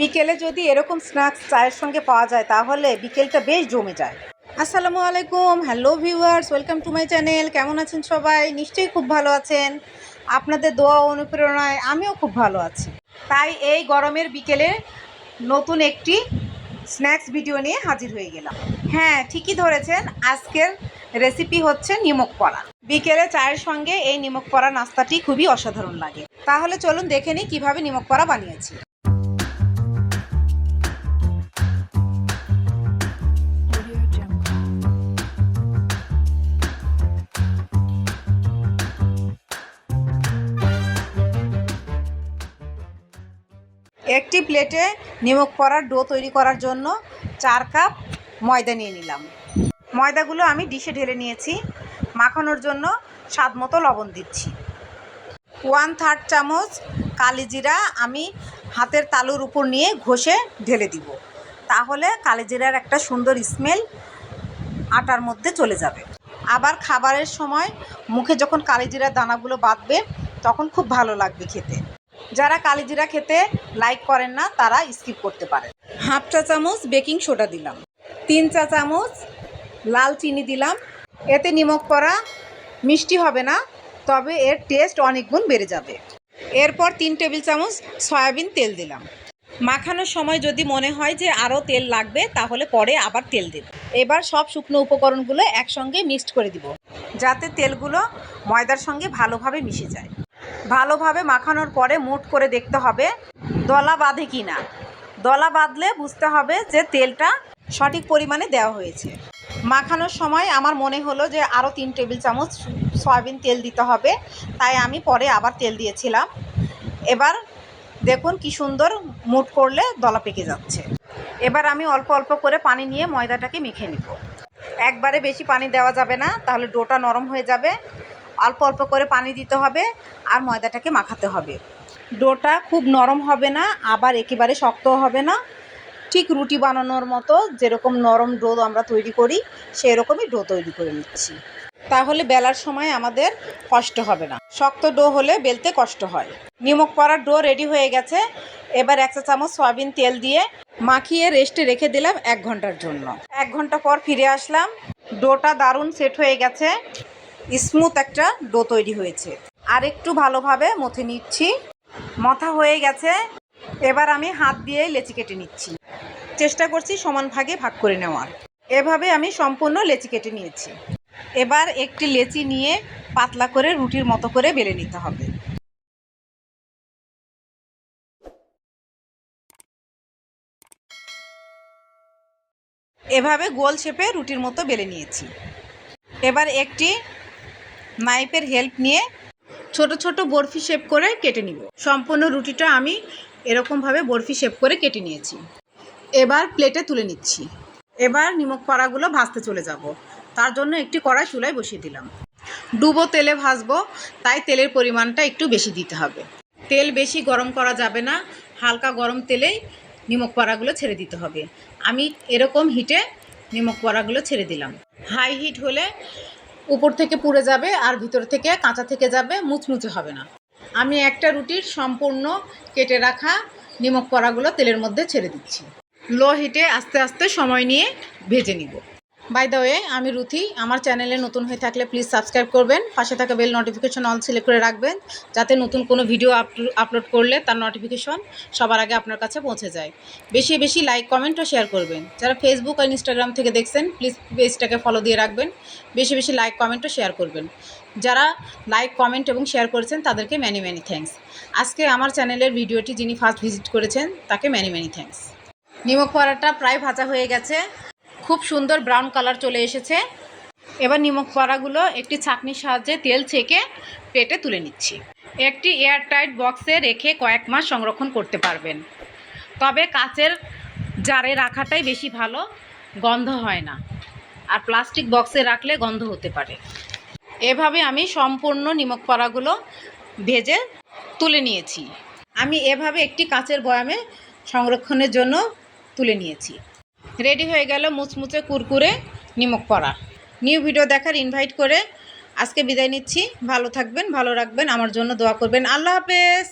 বিকেলে যদি এরকম স্ন্যাক্স চায়ের সঙ্গে পাওয়া যায় তাহলে বিকেলটা বেশ জমে যায়। আসসালামু আলাইকুম, hello viewers, welcome to my channel. কেমন আছেন সবাই? নিশ্চয়ই খুব ভালো আছেন। আপনাদের দোয়া ও অনুপ্রেরণায় আমিও খুব ভালো আছি। তাই এই গরমের বিকেলে নতুন একটি স্ন্যাক্স ভিডিও নিয়ে হাজির হয়ে গেলাম। হ্যাঁ, ঠিকই ধরেছেন, আজকের রেসিপি হচ্ছে নিমক পড়া। বিকেলে চায়ের সঙ্গে এই নিমক পড়া নাস্তাটি খুবই অসাধারণ লাগে। তাহলে চলুন দেখে নিই কীভাবে নিমক পড়া বানিয়েছি। একটি প্লেটে নিমক পড়ার ডো তৈরি করার জন্য 4 কাপ ময়দা নিয়ে নিলাম। ময়দাগুলো আমি ডিশে ঢেলে নিয়েছি। মাখানোর জন্য স্বাদ মতো লবণ দিচ্ছি। 1/3 চামচ কালিজিরা আমি হাতের তালুর উপর নিয়ে ঘষে ঢেলে দিব। তাহলে কালিজিরার একটা সুন্দর স্মেল আটার মধ্যে চলে যাবে। আবার খাবারের সময় মুখে যখন কালিজিরার দানাগুলো বাঁধবে তখন খুব ভালো লাগবে খেতে। যারা কালিজিরা খেতে লাইক করেন না তারা স্কিপ করতে পারেন। 1/2 চা চামচ বেকিং সোডা দিলাম। 3 চা চামচ লাল চিনি দিলাম। এতে নিমক পড়া মিষ্টি হবে না, তবে এর টেস্ট অনেক গুণ বেড়ে যাবে। এরপর 3 টেবিল চামচ সয়াবিন তেল দিলাম। মাখানোর সময় যদি মনে হয় যে আরও তেল লাগবে তাহলে পরে আবার তেল দেব। এবার সব শুকনো উপকরণগুলো একসঙ্গে মিক্সড করে দিব, যাতে তেলগুলো ময়দার সঙ্গে ভালোভাবে মিশে যায়। ভালোভাবে মাখানোর পরে মুঠ করে দেখতে হবে দলা বাঁধে কি না। দলা বাঁধলে বুঝতে হবে যে তেলটা সঠিক পরিমাণে দেওয়া হয়েছে। মাখানোর সময় আমার মনে হলো যে আরও 3 টেবিল চামচ সয়াবিন তেল দিতে হবে, তাই আমি পরে আবার তেল দিয়েছিলাম। এবার দেখুন কি সুন্দর মুঠ করলে দলা পেকে যাচ্ছে। এবার আমি অল্প অল্প করে পানি নিয়ে ময়দাটাকে মেখে নিব। একবারে বেশি পানি দেওয়া যাবে না, তাহলে ডোটা নরম হয়ে যাবে। অল্প অল্প করে পানি দিতে হবে আর ময়দাটাকে মাখাতে হবে। ডোটা খুব নরম হবে না, আবার একেবারে শক্তও হবে না। ঠিক রুটি বানানোর মতো যেরকম নরম ডো আমরা তৈরি করি সেই রকমই ডো তৈরি করে নিচ্ছি। তাহলে বেলার সময় আমাদের কষ্ট হবে না। শক্ত ডো হলে বেলতে কষ্ট হয়। নিমক পড়ার ডো রেডি হয়ে গেছে। এবার 1 চা চামচ সয়াবিন তেল দিয়ে মাখিয়ে রেস্টে রেখে দিলাম 1 ঘন্টার জন্য। 1 ঘন্টা পর ফিরে আসলাম। ডোটা দারুণ সেট হয়ে গেছে। স্মুথ একটা ডো তৈরি হয়েছে। আর একটু ভালোভাবে মথে নিচ্ছি। মথা হয়ে গেছে। এবার আমি হাত দিয়ে লেচি কেটে নিচ্ছি। চেষ্টা করছি সমান ভাগে ভাগ করে নেওয়ার। এভাবে আমি সম্পূর্ণ লেচি কেটে নিয়েছি। এবার একটি লেচি নিয়ে পাতলা করে রুটির মতো করে বেলে নিতে হবে। এভাবে গোল শেপে রুটির মতো বেলে নিয়েছি। এবার একটি নাইফের হেল্প নিয়ে ছোট ছোট বরফি শেপ করে কেটে নিব। সম্পূর্ণ রুটিটা আমি এরকমভাবে বরফি শেপ করে কেটে নিয়েছি। এবার প্লেটে তুলে নিচ্ছি। এবার নিমক পড়াগুলো ভাজতে চলে যাব। তার জন্য একটি কড়াই চুলায় বসিয়ে দিলাম। ডুবো তেলে ভাজবো, তাই তেলের পরিমাণটা একটু বেশি দিতে হবে। তেল বেশি গরম করা যাবে না, হালকা গরম তেলেই নিমক পড়াগুলো ছেড়ে দিতে হবে। আমি এরকম হিটে নিমক পড়াগুলো ছেড়ে দিলাম। হাই হিট হলে উপর থেকে পুড়ে যাবে আর ভিতর থেকে কাঁচা থেকে যাবে, মুচমুচে হবে না। আমি একটা রুটির সম্পূর্ণ কেটে রাখা নিমক পড়াগুলো তেলের মধ্যে ছেড়ে দিচ্ছি। লো হিটে আস্তে আস্তে সময় নিয়ে ভেজে নিব। বাই দ্য ওয়ে, আমি রুথি। আমার চ্যানেলে নতুন হয়ে থাকলে প্লিজ সাবস্ক্রাইব করবেন। পাশে থাকা বেল নোটিফিকেশন অল সিলেক্ট করে রাখবেন, যাতে নতুন কোনো ভিডিও আপলোড করলে তার নোটিফিকেশন সবার আগে আপনার কাছে পৌঁছে যায়। বেশি বেশি লাইক, কমেন্ট ও শেয়ার করবেন। যারা ফেসবুক আর ইনস্টাগ্রাম থেকে দেখছেন প্লিজ পেজটাকে ফলো দিয়ে রাখবেন। বেশি বেশি লাইক, কমেন্ট ও শেয়ার করবেন। যারা লাইক, কমেন্ট এবং শেয়ার করেছেন তাদেরকে ম্যানি ম্যানি থ্যাঙ্কস। আজকে আমার চ্যানেলের ভিডিওটি যিনি ফার্স্ট ভিজিট করেছেন তাকে ম্যানি ম্যানি থ্যাঙ্কস। নিমক পড়াটা প্রায় ভাজা হয়ে গেছে। খুব সুন্দর ব্রাউন কালার চলে এসেছে। এবার নিমক পড়াগুলো একটি ছাঁকনির সাহায্যে তেল ছেঁকে প্লেটে তুলে নিচ্ছি। একটি এয়ারটাইট বক্সে রেখে কয়েক মাস সংরক্ষণ করতে পারবেন, তবে কাচের জারে রাখাটাই বেশি ভালো, গন্ধ হয় না। আর প্লাস্টিক বক্সে রাখলে গন্ধ হতে পারে। এভাবে আমি সম্পূর্ণ নিমক পড়াগুলো ভেজে তুলে নিয়েছি। আমি এভাবে একটি কাচের বয়ামে সংরক্ষণের জন্য তুলে নিয়েছি। রেডি হয়ে গেল মুচমুচে কুরকুরে নিমক পড়া। নিউ ভিডিও দেখার ইনভাইট করে আজকে বিদায় নিচ্ছি। ভালো থাকবেন, ভালো রাখবেন, আমার জন্য দোয়া করবেন। আল্লাহ হাফেজ।